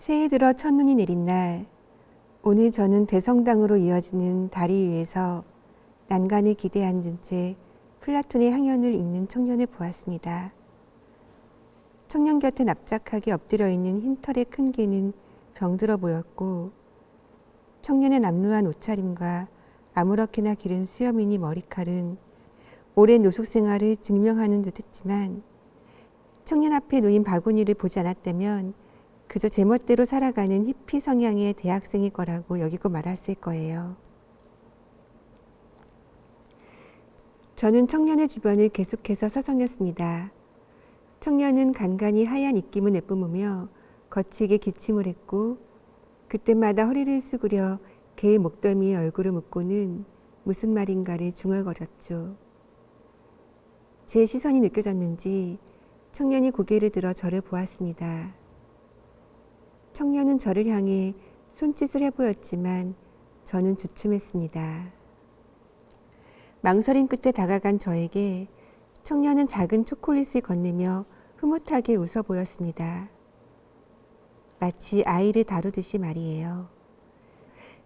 새해 들어 첫눈이 내린 날, 오늘 저는 대성당으로 이어지는 다리 위에서 난간에 기대 앉은 채 플라톤의 향연을 읽는 청년을 보았습니다. 청년 곁에 납작하게 엎드려 있는 흰 털의 큰 개는 병들어 보였고, 청년의 남루한 옷차림과 아무렇게나 기른 수염이니 머리칼은 오랜 노숙 생활을 증명하는 듯 했지만, 청년 앞에 놓인 바구니를 보지 않았다면 그저 제멋대로 살아가는 히피 성향의 대학생일 거라고 여기고 말았을 거예요. 저는 청년의 주변을 계속해서 서성였습니다. 청년은 간간히 하얀 입김을 내뿜으며 거칠게 기침을 했고, 그때마다 허리를 수그려 개의 목덜미에 얼굴을 묻고는 무슨 말인가를 중얼거렸죠. 제 시선이 느껴졌는지 청년이 고개를 들어 저를 보았습니다. 청년은 저를 향해 손짓을 해보였지만 저는 주춤했습니다. 망설임 끝에 다가간 저에게 청년은 작은 초콜릿을 건네며 흐뭇하게 웃어 보였습니다. 마치 아이를 다루듯이 말이에요.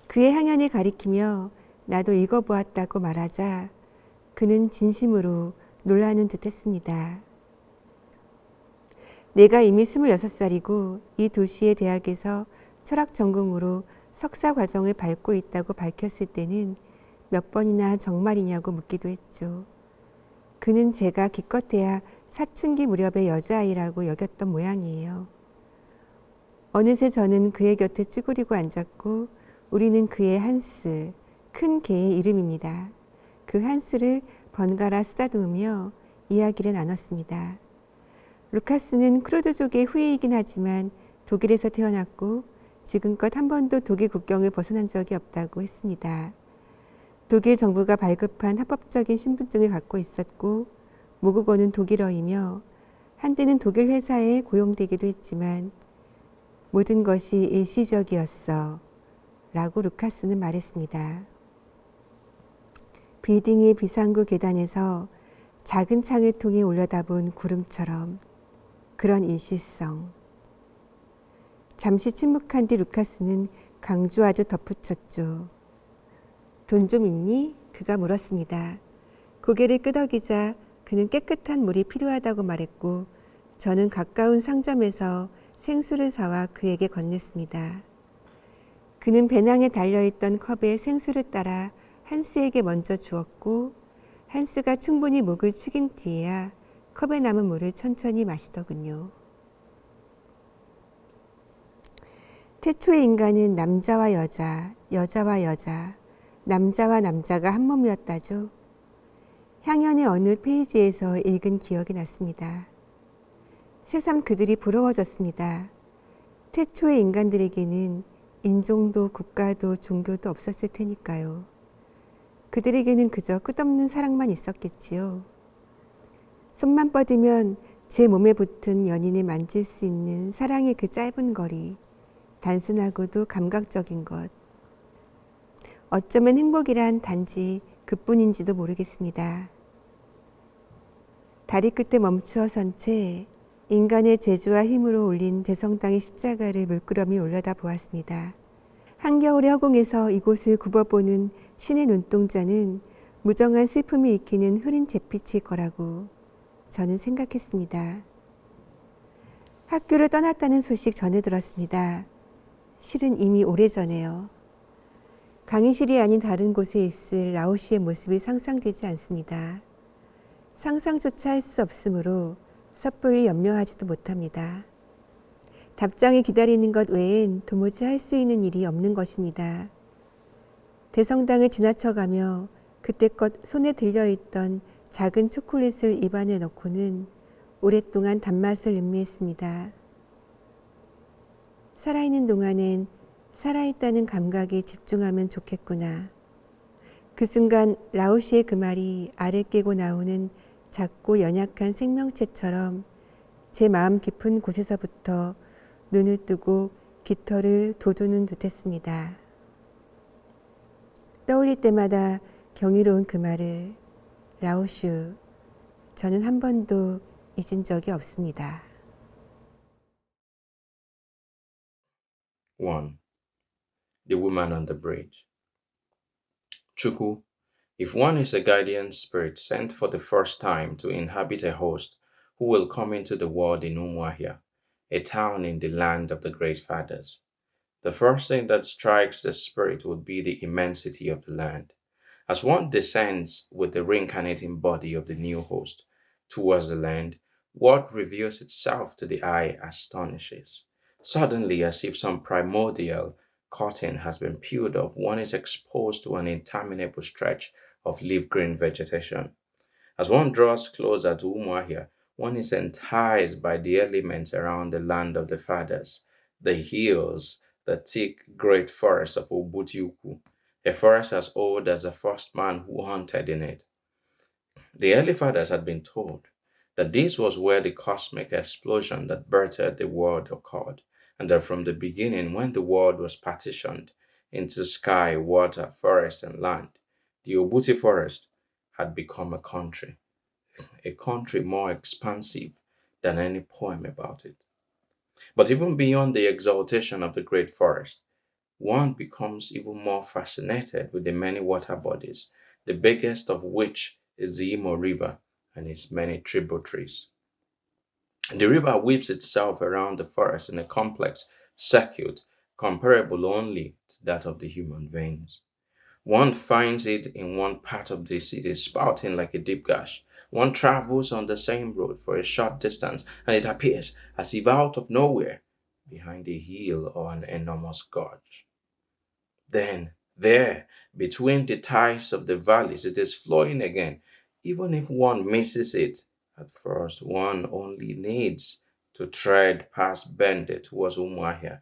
그의 향연을 가리키며 나도 읽어보았다고 말하자 그는 진심으로 놀라는 듯 했습니다. 내가 이미 26살이고 이 도시의 대학에서 철학 전공으로 석사 과정을 밟고 있다고 밝혔을 때는 몇 번이나 정말이냐고 묻기도 했죠. 그는 제가 기껏해야 사춘기 무렵의 여자아이라고 여겼던 모양이에요. 어느새 저는 그의 곁에 쭈그리고 앉았고 우리는 그의 한스, 큰 개의 이름입니다. 그 한스를 번갈아 쓰다듬으며 이야기를 나눴습니다. 루카스는 크루드족의 후예이긴 하지만 독일에서 태어났고 지금껏 한 번도 독일 국경을 벗어난 적이 없다고 했습니다. 독일 정부가 발급한 합법적인 신분증을 갖고 있었고 모국어는 독일어이며 한때는 독일 회사에 고용되기도 했지만 모든 것이 일시적이었어 라고 루카스는 말했습니다. 빌딩의 비상구 계단에서 작은 창을 통해 올려다본 구름처럼 그런 일시성. 잠시 침묵한 뒤 루카스는 강조하듯 덧붙였죠. 돈 좀 있니? 그가 물었습니다. 고개를 끄덕이자 그는 깨끗한 물이 필요하다고 말했고 저는 가까운 상점에서 생수를 사와 그에게 건넸습니다. 그는 배낭에 달려있던 컵에 생수를 따라 한스에게 먼저 주었고 한스가 충분히 목을 축인 뒤에야 컵에 남은 물을 천천히 마시더군요. 태초의 인간은 남자와 여자, 여자와 여자, 남자와 남자가 한 몸이었다죠. 향연의 어느 페이지에서 읽은 기억이 났습니다. 새삼 그들이 부러워졌습니다. 태초의 인간들에게는 인종도 국가도 종교도 없었을 테니까요. 그들에게는 그저 끝없는 사랑만 있었겠지요. 손만 뻗으면 제 몸에 붙은 연인을 만질 수 있는 사랑의 그 짧은 거리, 단순하고도 감각적인 것. 어쩌면 행복이란 단지 그뿐인지도 모르겠습니다. 다리 끝에 멈추어 선 채 인간의 재주와 힘으로 올린 대성당의 십자가를 물끄러미 올려다 보았습니다. 한겨울의 허공에서 이곳을 굽어보는 신의 눈동자는 무정한 슬픔이 익히는 흐린 잿빛일 거라고 저는 생각했습니다. 학교를 떠났다는 소식 전해 들었습니다. 실은 이미 오래전에요. 강의실이 아닌 다른 곳에 있을 라오 씨의 모습이 상상되지 않습니다. 상상조차 할 수 없으므로 섣불리 염려하지도 못합니다. 답장을 기다리는 것 외엔 도무지 할 수 있는 일이 없는 것입니다. 대성당을 지나쳐가며 그때껏 손에 들려있던 작은 초콜릿을 입안에 넣고는 오랫동안 단맛을 음미했습니다. 살아있는 동안엔 살아있다는 감각에 집중하면 좋겠구나. 그 순간 라오 씨의 그 말이 알을 깨고 나오는 작고 연약한 생명체처럼 제 마음 깊은 곳에서부터 눈을 뜨고 깃털을 돋우는 듯했습니다. 떠올릴 때마다 경이로운 그 말을 라오슈, 저는 한 번도 잊은 적이 없습니다. 1. The woman on the bridge. Chuku, if one is a guardian spirit sent for the first time to inhabit a host who will come into the world in Umuahia, a town in the land of the great fathers, the first thing that strikes the spirit would be the immensity of the land. As one descends with the reincarnating body of the new host towards the land, what reveals itself to the eye astonishes. Suddenly, as if some primordial curtain has been peeled off, one is exposed to an interminable stretch of leaf green vegetation. As one draws closer to Umuahia, one is enticed by the elements around the land of the fathers, the hills, the thick great forest of Obutiuku, a forest as old as the first man who hunted in it. The early fathers had been told that this was where the cosmic explosion that birthed the world occurred, and that from the beginning, when the world was partitioned into sky, water, forest, and land, the Obuti forest had become a country more expansive than any poem about it. But even beyond the exaltation of the great forest, one becomes even more fascinated with the many water bodies, the biggest of which is the Imo River and its many tributaries. The river weaves itself around the forest in a complex circuit comparable only to that of the human veins. One finds it in one part of the city spouting like a deep gash. One travels on the same road for a short distance and it appears as if out of nowhere behind a hill or an enormous gorge. Then, there, between the ties of the valleys, it is flowing again. Even if one misses it at first, one only needs to tread past Bende towards Umuahia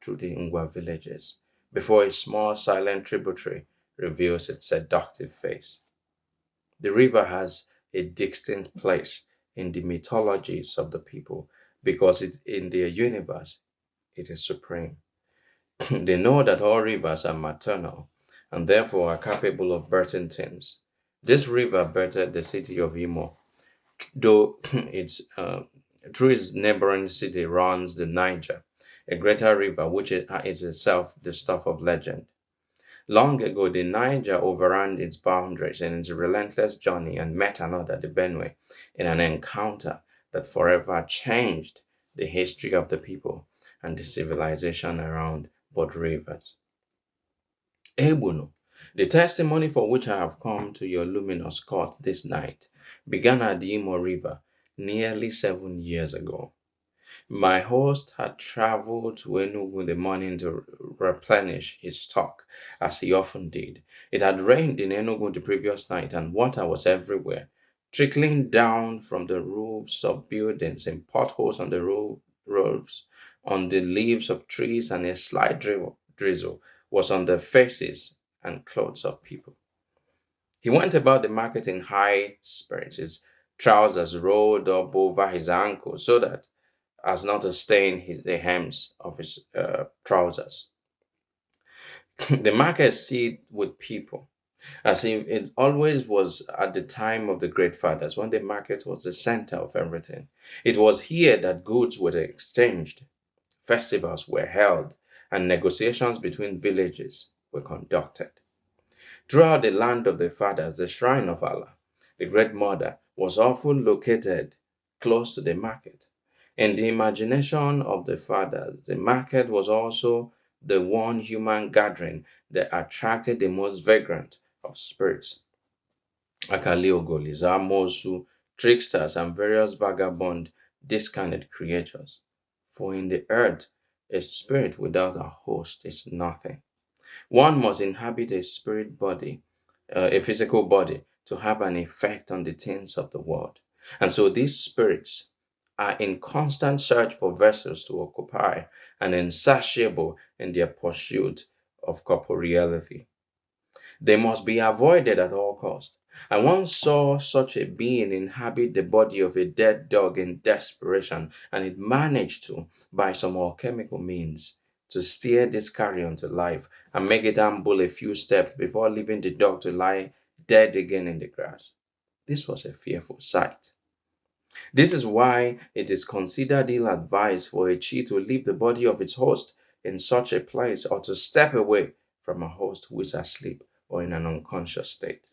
through the Ngwa villages before a small silent tributary reveals its seductive face. The river has a distinct place in the mythologies of the people because in their universe it is supreme. They know that all rivers are maternal and therefore are capable of birthing things. This river birthed the city of Imo, though its through its neighboring city runs the Niger, a greater river which is itself the stuff of legend. Long ago, the Niger overran its boundaries in its relentless journey and met another, the Benue, in an encounter that forever changed the history of the people and the civilization around both rivers. Ebunu, the testimony for which I have come to your luminous court this night, began at the Imo River nearly 7 years ago. My host had traveled to Enugu in the morning to replenish his stock, as he often did. It had rained in Enugu the previous night, and water was everywhere, trickling down from the roofs of buildings, in potholes on the roofs, on the leaves of trees, and a slight drizzle was on the faces and clothes of people. He went about the market in high spirits, his trousers rolled up over his ankles so that as not to stain the hems of his trousers. The market seethed with people, as if it always was at the time of the great fathers when the market was the center of everything. It was here that goods were exchanged, festivals were held, and negotiations between villages were conducted. Throughout the land of the fathers, the shrine of Allah, the Great Mother, was often located close to the market. In the imagination of the fathers, the market was also the one human gathering that attracted the most vagrant of spirits, Akaliogoli, Zamosu, tricksters, and various vagabond, discarnate creatures. For in the earth, a spirit without a host is nothing. One must inhabit a spirit body, a physical body, to have an effect on the things of the world. And so these spirits are in constant search for vessels to occupy and insatiable in their pursuit of corporeality. They must be avoided at all costs. I once saw such a being inhabit the body of a dead dog in desperation, and it managed to, by some alchemical means, to steer this carrion to life and make it amble a few steps before leaving the dog to lie dead again in the grass. This was a fearful sight. This is why it is considered ill advised for a chi to leave the body of its host in such a place or to step away from a host who is asleep or in an unconscious state.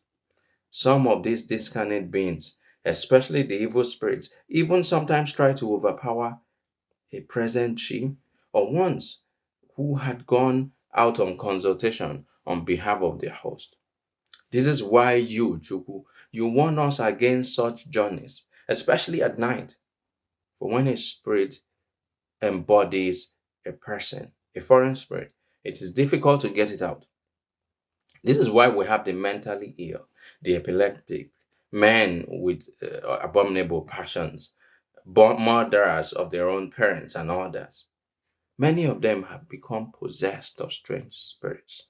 Some of these discarnate beings, especially the evil spirits, even sometimes try to overpower a present chi or ones who had gone out on consultation on behalf of their host. This is why you, Chuku, you warn us against such journeys, especially at night. For when a spirit embodies a person, a foreign spirit, it is difficult to get it out. This is why we have the mentally ill, the epileptic, men with abominable passions, murderers of their own parents and others. Many of them have become possessed of strange spirits,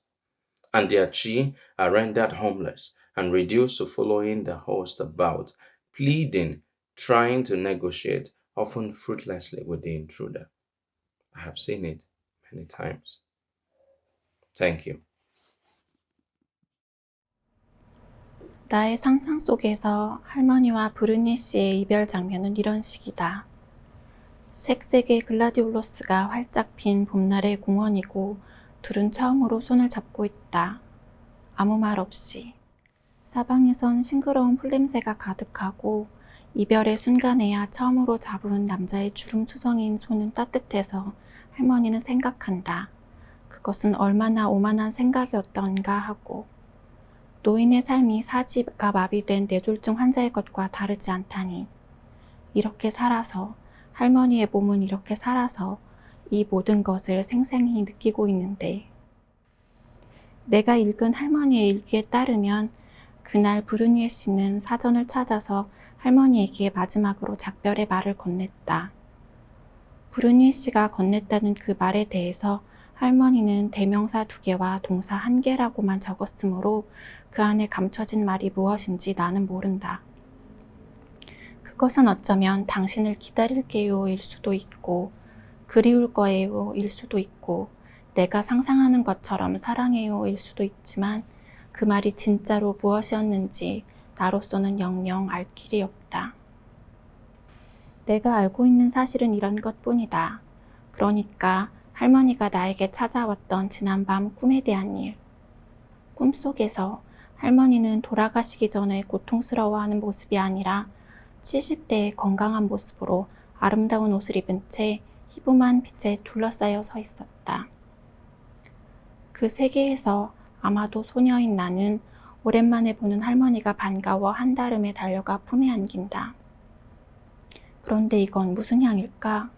and their chi are rendered homeless and reduced to following the host about, pleading, trying to negotiate, often fruitlessly with the intruder. I have seen it many times. Thank you. 나의 상상 속에서 할머니와 브루니 씨의 이별 장면은 이런 식이다. 색색의 글라디올로스가 활짝 핀 봄날의 공원이고 둘은 처음으로 손을 잡고 있다. 아무 말 없이. 사방에선 싱그러운 풀냄새가 가득하고 이별의 순간에야 처음으로 잡은 남자의 주름투성이인 손은 따뜻해서 할머니는 생각한다. 그것은 얼마나 오만한 생각이었던가 하고. 노인의 삶이 사지가 마비된 뇌졸중 환자의 것과 다르지 않다니. 이렇게 살아서, 할머니의 몸은 이렇게 살아서 이 모든 것을 생생히 느끼고 있는데. 내가 읽은 할머니의 일기에 따르면 그날 브루니에 씨는 사전을 찾아서 할머니에게 마지막으로 작별의 말을 건넸다. 브루니에 씨가 건넸다는 그 말에 대해서 할머니는 대명사 2개와 동사 1개라고만 적었으므로 그 안에 감춰진 말이 무엇인지 나는 모른다. 그것은 어쩌면 당신을 기다릴게요 일 수도 있고 그리울 거예요 일 수도 있고 내가 상상하는 것처럼 사랑해요 일 수도 있지만 그 말이 진짜로 무엇이었는지 나로서는 영영 알 길이 없다. 내가 알고 있는 사실은 이런 것뿐이다. 그러니까 할머니가 나에게 찾아왔던 지난밤 꿈에 대한 일. 꿈속에서 할머니는 돌아가시기 전에 고통스러워하는 모습이 아니라 70대의 건강한 모습으로 아름다운 옷을 입은 채 희부만 빛에 둘러싸여 서 있었다. 그 세계에서 아마도 소녀인 나는 오랜만에 보는 할머니가 반가워 한달음에 달려가 품에 안긴다. 그런데 이건 무슨 향일까?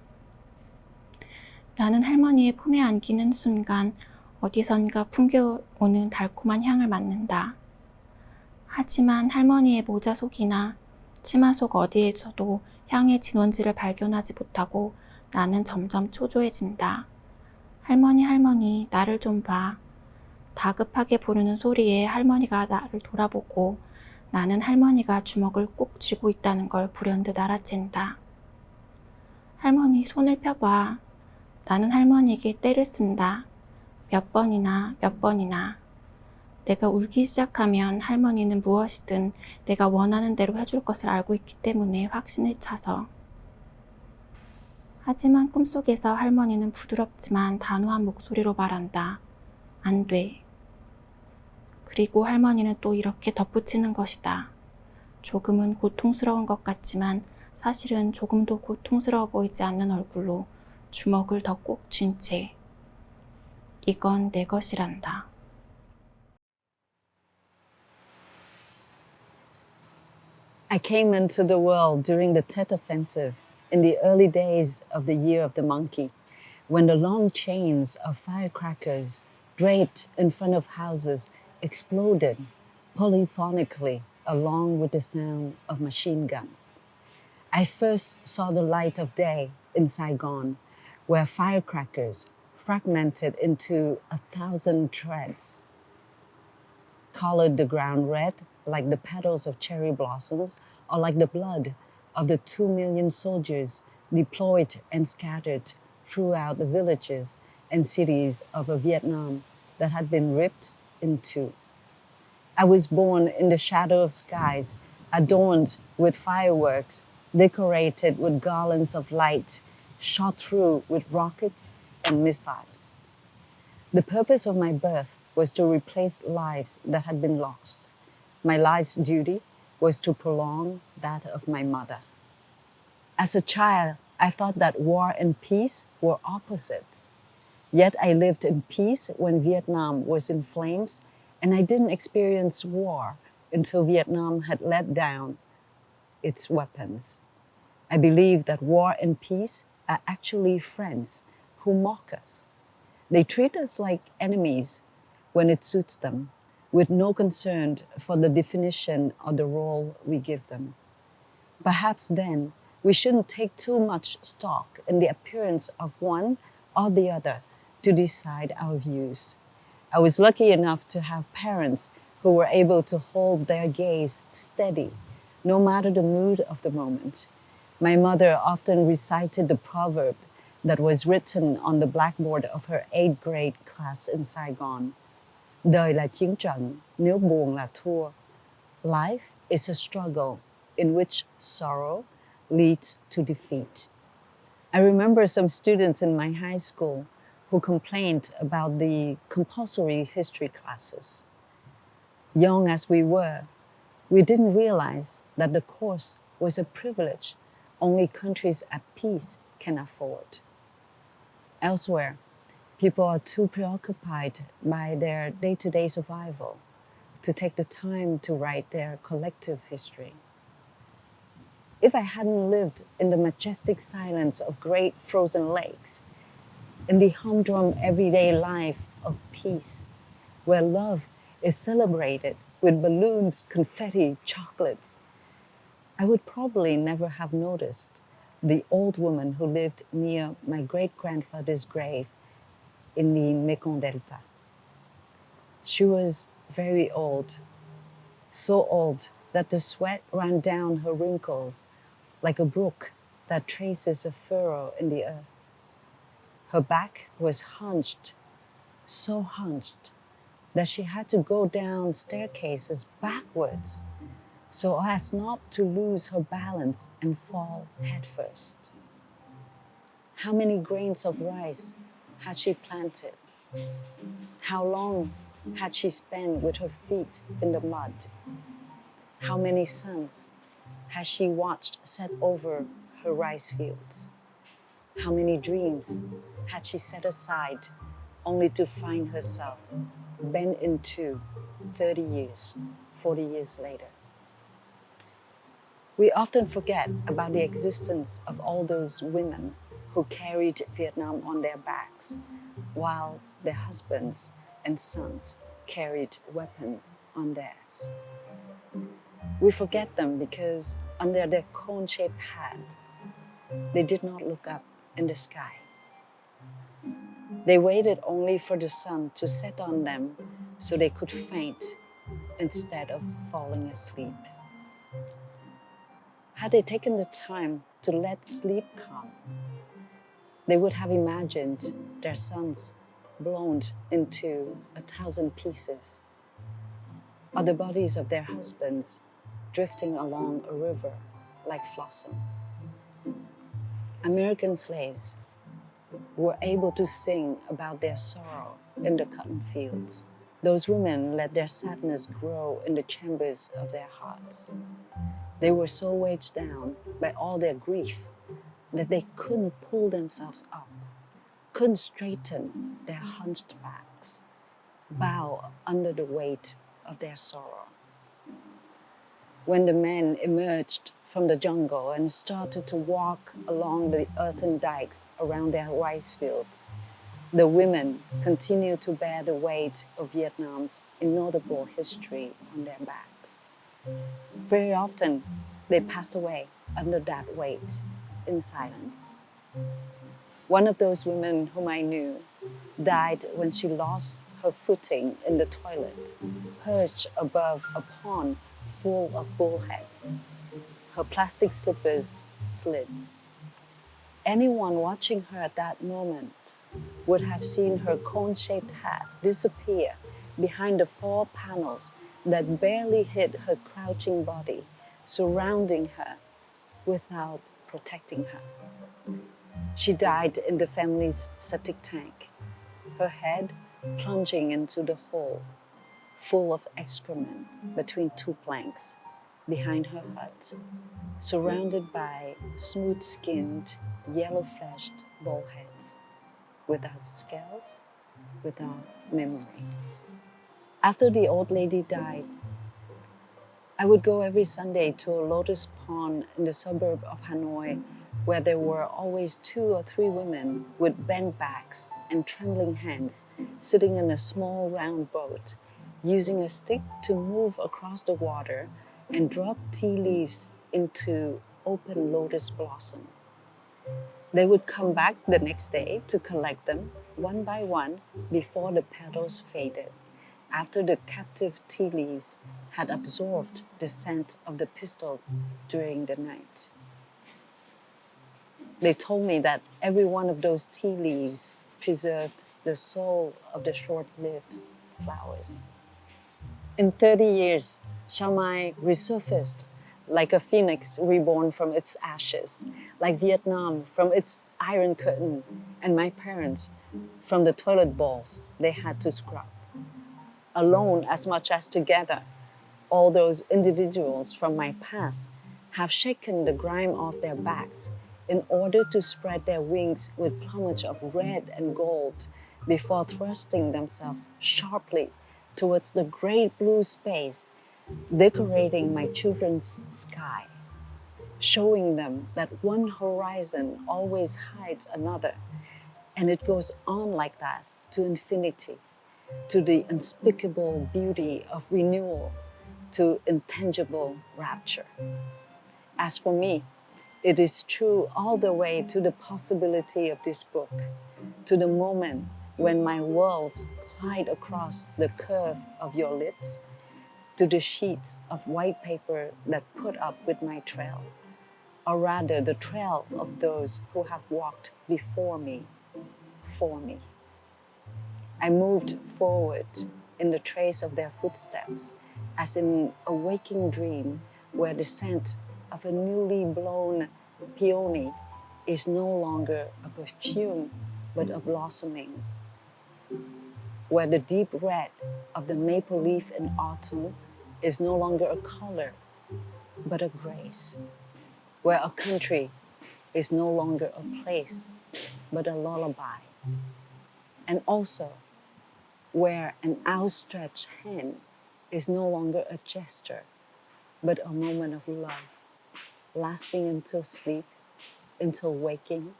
나는 할머니의 품에 안기는 순간 어디선가 풍겨오는 달콤한 향을 맡는다. 하지만 할머니의 모자 속이나 치마 속 어디에서도 향의 진원지를 발견하지 못하고 나는 점점 초조해진다. 할머니, 나를 좀 봐. 다급하게 부르는 소리에 할머니가 나를 돌아보고 나는 할머니가 주먹을 꼭 쥐고 있다는 걸 불현듯 알아챈다. 할머니, 손을 펴봐. 나는 할머니에게 떼를 쓴다. 몇 번이나. 내가 울기 시작하면 할머니는 무엇이든 내가 원하는 대로 해줄 것을 알고 있기 때문에 확신에 차서. 하지만 꿈속에서 할머니는 부드럽지만 단호한 목소리로 말한다. 안 돼. 그리고 할머니는 또 이렇게 덧붙이는 것이다. 조금은 고통스러운 것 같지만 사실은 조금도 고통스러워 보이지 않는 얼굴로 주먹을 더 꼭 쥔 채. 이건 내 것이란다. I came into the world during the Tet Offensive in the early days of the Year of the Monkey, when the long chains of firecrackers draped in front of houses exploded polyphonically along with the sound of machine guns. I first saw the light of day in Saigon, where firecrackers fragmented into 1,000 shreds colored the ground red like the petals of cherry blossoms or like the blood of the 2 million soldiers deployed and scattered throughout the villages and cities of a Vietnam that had been ripped in two. I was born in the shadow of skies, adorned with fireworks, decorated with garlands of light, shot through with rockets and missiles. The purpose of my birth was to replace lives that had been lost. My life's duty was to prolong that of my mother. As a child, I thought that war and peace were opposites. Yet I lived in peace when Vietnam was in flames, and I didn't experience war until Vietnam had let down its weapons. I believe that war and peace are actually friends who mock us. They treat us like enemies when it suits them, with no concern for the definition of the role we give them. Perhaps then, we shouldn't take too much stock in the appearance of one or the other to decide our views. I was lucky enough to have parents who were able to hold their gaze steady, no matter the mood of the moment. My mother often recited the proverb that was written on the blackboard of her 8th grade class in Saigon. Đời là chiến trận, nếu buồn là thua. Life is a struggle in which sorrow leads to defeat. I remember some students in my high school who complained about the compulsory history classes. Young as we were, we didn't realize that the course was a privilege only countries at peace can afford. Elsewhere, people are too preoccupied by their day-to-day survival to take the time to write their collective history. If I hadn't lived in the majestic silence of great frozen lakes, in the humdrum everyday life of peace, where love is celebrated with balloons, confetti, chocolates, I would probably never have noticed the old woman who lived near my great-grandfather's grave in the Mekong Delta. She was very old, so old that the sweat ran down her wrinkles like a brook that traces a furrow in the earth. Her back was hunched, so hunched that she had to go down staircases backwards so as not to lose her balance and fall headfirst. How many grains of rice had she planted? How long had she spent with her feet in the mud? How many suns has she watched set over her rice fields? How many dreams had she set aside only to find herself bent in two 30 years, 40 years later? We often forget about the existence of all those women who carried Vietnam on their backs, while their husbands and sons carried weapons on theirs. We forget them because under their cone-shaped hats, they did not look up in the sky. They waited only for the sun to set on them so they could faint instead of falling asleep. Had they taken the time to let sleep come, they would have imagined their sons blown into 1,000 pieces, or the bodies of their husbands drifting along a river like flotsam. American slaves were able to sing about their sorrow in the cotton fields. Those women let their sadness grow in the chambers of their hearts. They were so weighed down by all their grief that they couldn't pull themselves up, couldn't straighten their hunched backs, bow under the weight of their sorrow. When the men emerged from the jungle and started to walk along the earthen dikes around their rice fields, the women continued to bear the weight of Vietnam's inaudible history on their backs. Very often, they passed away under that weight in silence. One of those women whom I knew died when she lost her footing in the toilet, perched above a pond full of bullheads. Her plastic slippers slid. Anyone watching her at that moment would have seen her cone-shaped hat disappear behind the 4 panels that barely hid her crouching body, surrounding her without protecting her. She died in the family's septic tank, her head plunging into the hole, full of excrement between two planks behind her hut, surrounded by smooth-skinned, yellow-fleshed bullheads, without scales, without memory. After the old lady died, I would go every Sunday to a lotus pond in the suburb of Hanoi, where there were always 2 or 3 women with bent backs and trembling hands sitting in a small round boat, using a stick to move across the water and drop tea leaves into open lotus blossoms. They would come back the next day to collect them one by one before the petals faded, after the captive tea leaves had absorbed the scent of the pistils during the night. They told me that every one of those tea leaves preserved the soul of the short-lived flowers. In 30 years, Chiang Mai resurfaced like a phoenix reborn from its ashes, like Vietnam from its Iron Curtain, and my parents from the toilet bowls they had to scrub. Alone as much as together, all those individuals from my past have shaken the grime off their backs in order to spread their wings with plumage of red and gold before thrusting themselves sharply towards the great blue space, decorating my children's sky, showing them that one horizon always hides another, and it goes on like that to infinity, to the unspeakable beauty of renewal, to intangible rapture. As for me, it is true all the way to the possibility of this book, to the moment when my worlds glide across the curve of your lips, to the sheets of white paper that put up with my trail, or rather the trail of those who have walked before me, for me. I moved forward in the trace of their footsteps, as in a waking dream where the scent of a newly blown peony is no longer a perfume, but a blossoming, where the deep red of the maple leaf in autumn is no longer a color, but a grace, where a country is no longer a place, but a lullaby, and also where an outstretched hand is no longer a gesture, but a moment of love, lasting until sleep, until waking,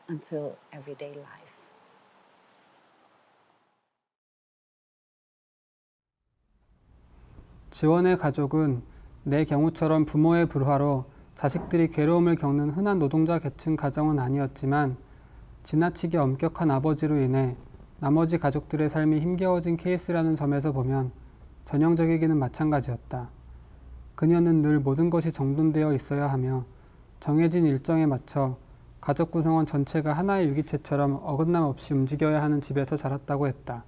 until everyday life. 지원의 가족은 내 경우처럼 부모의 불화로 자식들이 괴로움을 겪는 흔한 노동자 계층 가정은 아니었지만 지나치게 엄격한 아버지로 인해 나머지 가족들의 삶이 힘겨워진 케이스라는 점에서 보면 전형적이기는 마찬가지였다. 그녀는 늘 모든 것이 정돈되어 있어야 하며 정해진 일정에 맞춰 가족 구성원 전체가 하나의 유기체처럼 어긋남 없이 움직여야 하는 집에서 자랐다고 했다.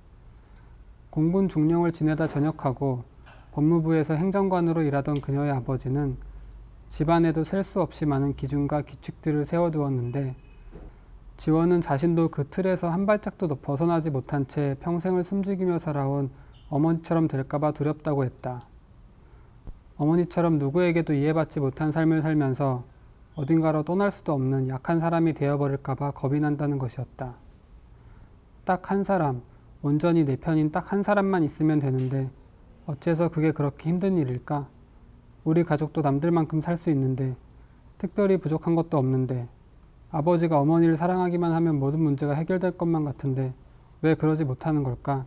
공군 중령을 지내다 전역하고 법무부에서 행정관으로 일하던 그녀의 아버지는 집안에도 셀 수 없이 많은 기준과 규칙들을 세워두었는데 지원은 자신도 그 틀에서 한 발짝도 벗어나지 못한 채 평생을 숨죽이며 살아온 어머니처럼 될까봐 두렵다고 했다. 어머니처럼 누구에게도 이해받지 못한 삶을 살면서 어딘가로 떠날 수도 없는 약한 사람이 되어버릴까봐 겁이 난다는 것이었다. 딱 한 사람, 온전히 내 편인 딱 한 사람만 있으면 되는데 어째서 그게 그렇게 힘든 일일까? 우리 가족도 남들만큼 살 수 있는데 특별히 부족한 것도 없는데 아버지가 어머니를 사랑하기만 하면 모든 문제가 해결될 것만 같은데 왜 그러지 못하는 걸까?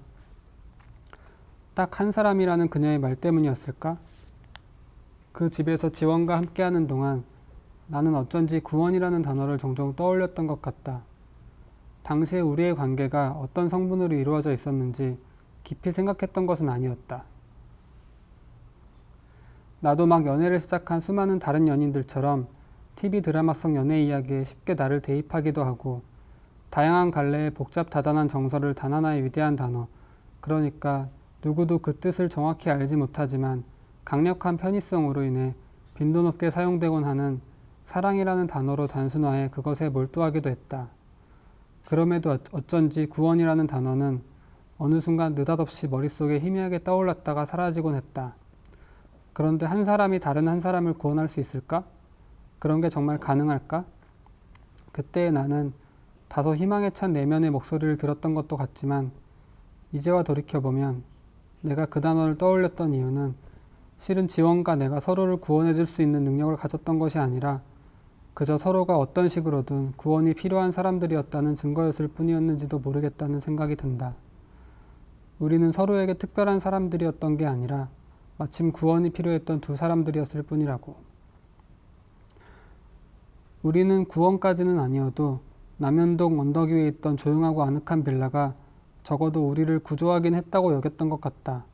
딱 한 사람이라는 그녀의 말 때문이었을까? 그 집에서 지원과 함께하는 동안 나는 어쩐지 구원이라는 단어를 종종 떠올렸던 것 같다. 당시에 우리의 관계가 어떤 성분으로 이루어져 있었는지 깊이 생각했던 것은 아니었다. 나도 막 연애를 시작한 수많은 다른 연인들처럼 TV 드라마성 연애 이야기에 쉽게 나를 대입하기도 하고 다양한 갈래의 복잡 다단한 정서를 단 하나의 위대한 단어, 그러니까 누구도 그 뜻을 정확히 알지 못하지만 강력한 편의성으로 인해 빈도 높게 사용되곤 하는 사랑이라는 단어로 단순화해 그것에 몰두하기도 했다. 그럼에도 어쩐지 구원이라는 단어는 어느 순간 느닷없이 머릿속에 희미하게 떠올랐다가 사라지곤 했다. 그런데 한 사람이 다른 한 사람을 구원할 수 있을까? 그런 게 정말 가능할까? 그때의 나는 다소 희망에 찬 내면의 목소리를 들었던 것도 같지만 이제와 돌이켜보면 내가 그 단어를 떠올렸던 이유는 실은 지원과 내가 서로를 구원해 줄 수 있는 능력을 가졌던 것이 아니라 그저 서로가 어떤 식으로든 구원이 필요한 사람들이었다는 증거였을 뿐이었는지도 모르겠다는 생각이 든다. 우리는 서로에게 특별한 사람들이었던 게 아니라 마침 구원이 필요했던 두 사람들이었을 뿐이라고. 우리는 구원까지는 아니어도 남현동 언덕 위에 있던 조용하고 아늑한 빌라가 적어도 우리를 구조하긴 했다고 여겼던 것 같다.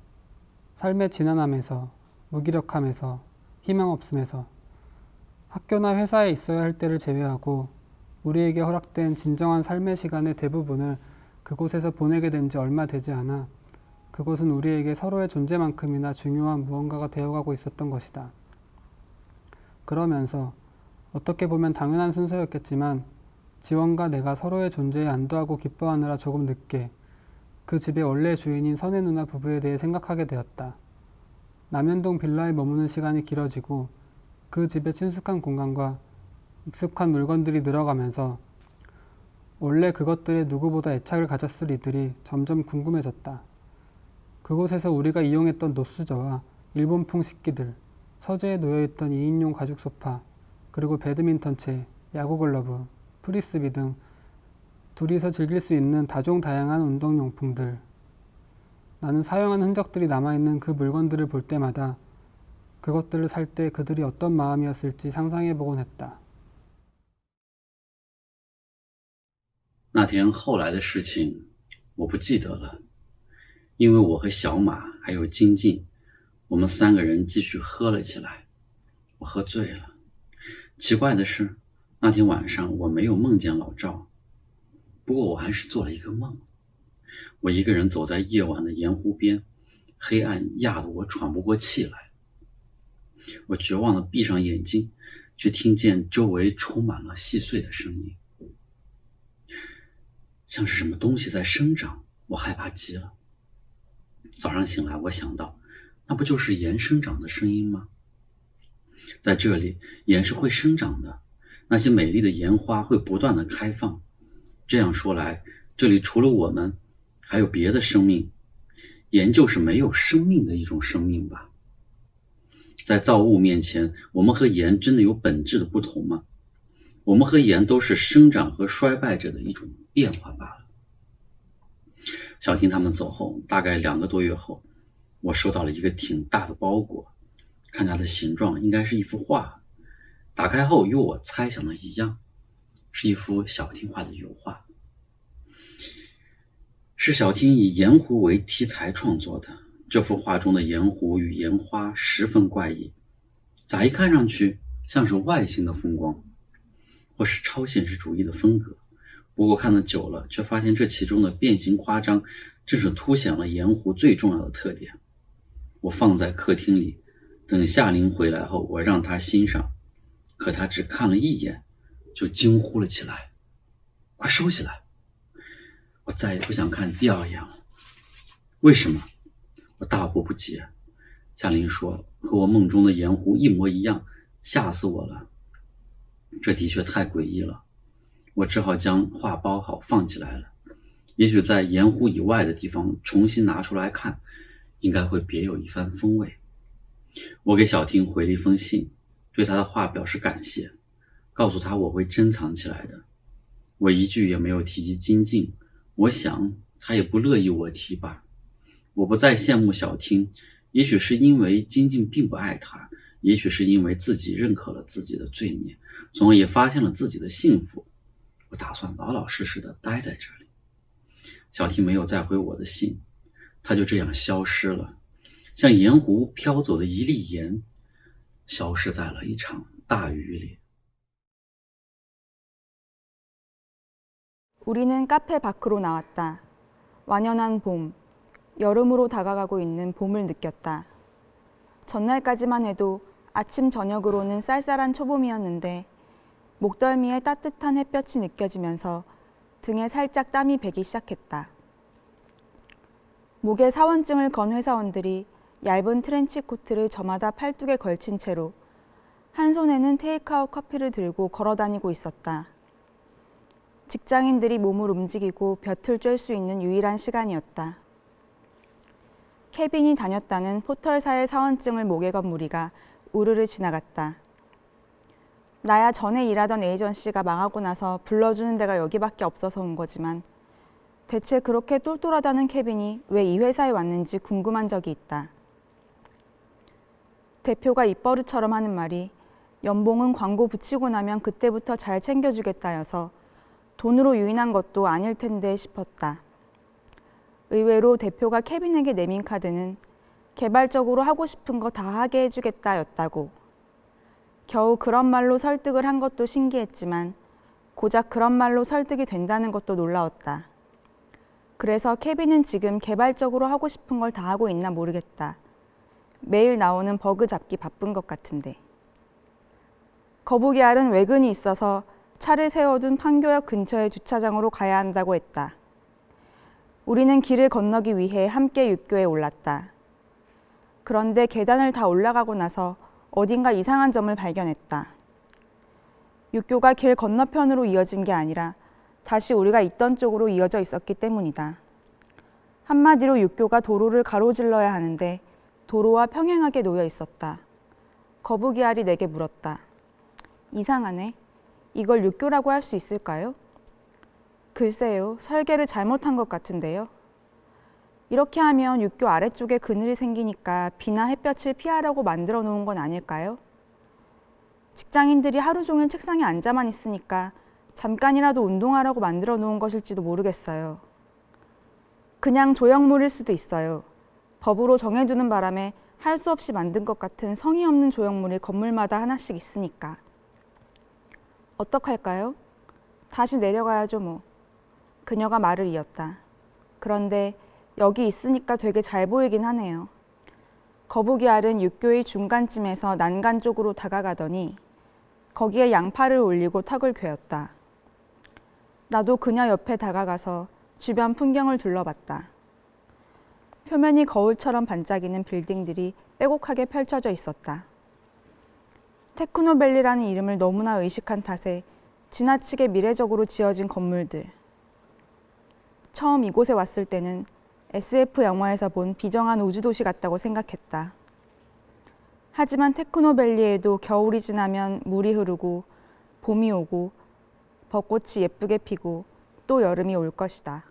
삶의 지난함에서, 무기력함에서, 희망 없음에서, 학교나 회사에 있어야 할 때를 제외하고 우리에게 허락된 진정한 삶의 시간의 대부분을 그곳에서 보내게 된 지 얼마 되지 않아 그곳은 우리에게 서로의 존재만큼이나 중요한 무언가가 되어가고 있었던 것이다. 그러면서 어떻게 보면 당연한 순서였겠지만 지원과 내가 서로의 존재에 안도하고 기뻐하느라 조금 늦게 그 집의 원래 주인인 선혜 누나 부부에 대해 생각하게 되었다. 남현동 빌라에 머무는 시간이 길어지고 그 집의 친숙한 공간과 익숙한 물건들이 늘어가면서 원래 그것들에 누구보다 애착을 가졌을 이들이 점점 궁금해졌다. 그곳에서 우리가 이용했던 노수저와 일본풍 식기들, 서재에 놓여있던 2인용 가죽 소파, 그리고 배드민턴채, 야구 글러브, 프리스비 등 둘이서 즐길 수 있는 다종다양한 운동용품들. 나는 사용한 흔적들이 남아있는 그 물건들을 볼 때마다 그것들을 살 때 그들이 어떤 마음이었을지 상상해보곤 했다. 那天后来的事情我不记得了，因为我和小马还有金静，我们3个人继续喝了起来。我喝醉了。奇怪的是，那天晚上我没有梦见老赵，不过我还是做了一个梦。我一个人走在夜晚的盐湖边，黑暗压得我喘不过气来。我绝望地闭上眼睛，却听见周围充满了细碎的声音，像是什么东西在生长，我害怕极了。早上醒来，我想到，那不就是盐生长的声音吗？在这里，盐是会生长的，那些美丽的盐花会不断地开放。这样说来，这里除了我们，还有别的生命。盐就是没有生命的一种生命吧。在造物面前，我们和盐真的有本质的不同吗？我们和盐都是生长和衰败着的一种变化罢了。小婷他们走后，大概2个多月后，我收到了一个挺大的包裹，看它的形状应该是一幅画，打开后与我猜想的一样，是一幅小婷画的油画，是小婷以盐湖为题材创作的。这幅画中的盐湖与盐花十分怪异，乍一看上去像是外星的风光，或是超现实主义的风格。不过看得久了，却发现这其中的变形夸张正是凸显了盐湖最重要的特点。我放在客厅里，等夏琳回来后，我让她欣赏，可她只看了一眼就惊呼了起来，快收起来。我再也不想看第2眼了。为什么？我大惑不解。夏琳说，和我梦中的盐湖一模一样，吓死我了。这的确太诡异了。我只好将画包好放起来了，也许在盐湖以外的地方重新拿出来看，应该会别有一番风味。我给小婷回了一封信，对她的话表示感谢，告诉她我会珍藏起来的。我一句也没有提及金静，我想她也不乐意我提吧。我不再羡慕小婷，也许是因为金静并不爱她，也许是因为自己认可了自己的罪孽，从而也发现了自己的幸福。我打算老老实实的待在这里。小婷没有再回我的信，她就这样消失了，像盐湖飘走的一粒盐，消失在了一场大雨里。 우리는 카페 밖으로 나왔다. 완연한 봄, 여름으로 다가가고 있는 봄을 느꼈다. 전날까지만 해도 아침 저녁으로는 쌀쌀한 초봄이었는데 목덜미에 따뜻한 햇볕이 느껴지면서 등에 살짝 땀이 배기 시작했다. 목에 사원증을 건 회사원들이 얇은 트렌치 코트를 저마다 팔뚝에 걸친 채로 한 손에는 테이크아웃 커피를 들고 걸어다니고 있었다. 직장인들이 몸을 움직이고 볕을 쬐 수 있는 유일한 시간이었다. 케빈이 다녔다는 포털사의 사원증을 목에 건 무리가 우르르 지나갔다. 나야 전에 일하던 에이전시가 망하고 나서 불러주는 데가 여기밖에 없어서 온 거지만 대체 그렇게 똘똘하다는 케빈이 왜 이 회사에 왔는지 궁금한 적이 있다. 대표가 입버릇처럼 하는 말이 연봉은 광고 붙이고 나면 그때부터 잘 챙겨주겠다여서 돈으로 유인한 것도 아닐 텐데 싶었다. 의외로 대표가 케빈에게 내민 카드는 개발적으로 하고 싶은 거 다 하게 해주겠다였다고. 겨우 그런 말로 설득을 한 것도 신기했지만 고작 그런 말로 설득이 된다는 것도 놀라웠다. 그래서 케빈은 지금 개발적으로 하고 싶은 걸 다 하고 있나 모르겠다. 매일 나오는 버그 잡기 바쁜 것 같은데. 거북이 알은 외근이 있어서 차를 세워둔 판교역 근처의 주차장으로 가야 한다고 했다. 우리는 길을 건너기 위해 함께 육교에 올랐다. 그런데 계단을 다 올라가고 나서 어딘가 이상한 점을 발견했다. 육교가 길 건너편으로 이어진 게 아니라 다시 우리가 있던 쪽으로 이어져 있었기 때문이다. 한마디로 육교가 도로를 가로질러야 하는데 도로와 평행하게 놓여 있었다. 거북이 알이 내게 물었다. 이상하네. 이걸 육교라고 할 수 있을까요? 글쎄요, 설계를 잘못한 것 같은데요. 이렇게 하면 육교 아래쪽에 그늘이 생기니까 비나 햇볕을 피하려고 만들어 놓은 건 아닐까요? 직장인들이 하루 종일 책상에 앉아만 있으니까 잠깐이라도 운동하라고 만들어 놓은 것일지도 모르겠어요. 그냥 조형물일 수도 있어요. 법으로 정해두는 바람에 할 수 없이 만든 것 같은 성의 없는 조형물이 건물마다 하나씩 있으니까. 어떡할까요? 다시 내려가야죠 뭐. 그녀가 말을 이었다. 그런데 여기 있으니까 되게 잘 보이긴 하네요. 거북이 알은 육교의 중간쯤에서 난간 쪽으로 다가가더니 거기에 양팔을 올리고 턱을 괴었다. 나도 그녀 옆에 다가가서 주변 풍경을 둘러봤다. 표면이 거울처럼 반짝이는 빌딩들이 빼곡하게 펼쳐져 있었다. 테크노밸리라는 이름을 너무나 의식한 탓에 지나치게 미래적으로 지어진 건물들. 처음 이곳에 왔을 때는 SF 영화에서 본 비정한 우주도시 같다고 생각했다. 하지만 테크노밸리에도 겨울이 지나면 물이 흐르고 봄이 오고 벚꽃이 예쁘게 피고 또 여름이 올 것이다.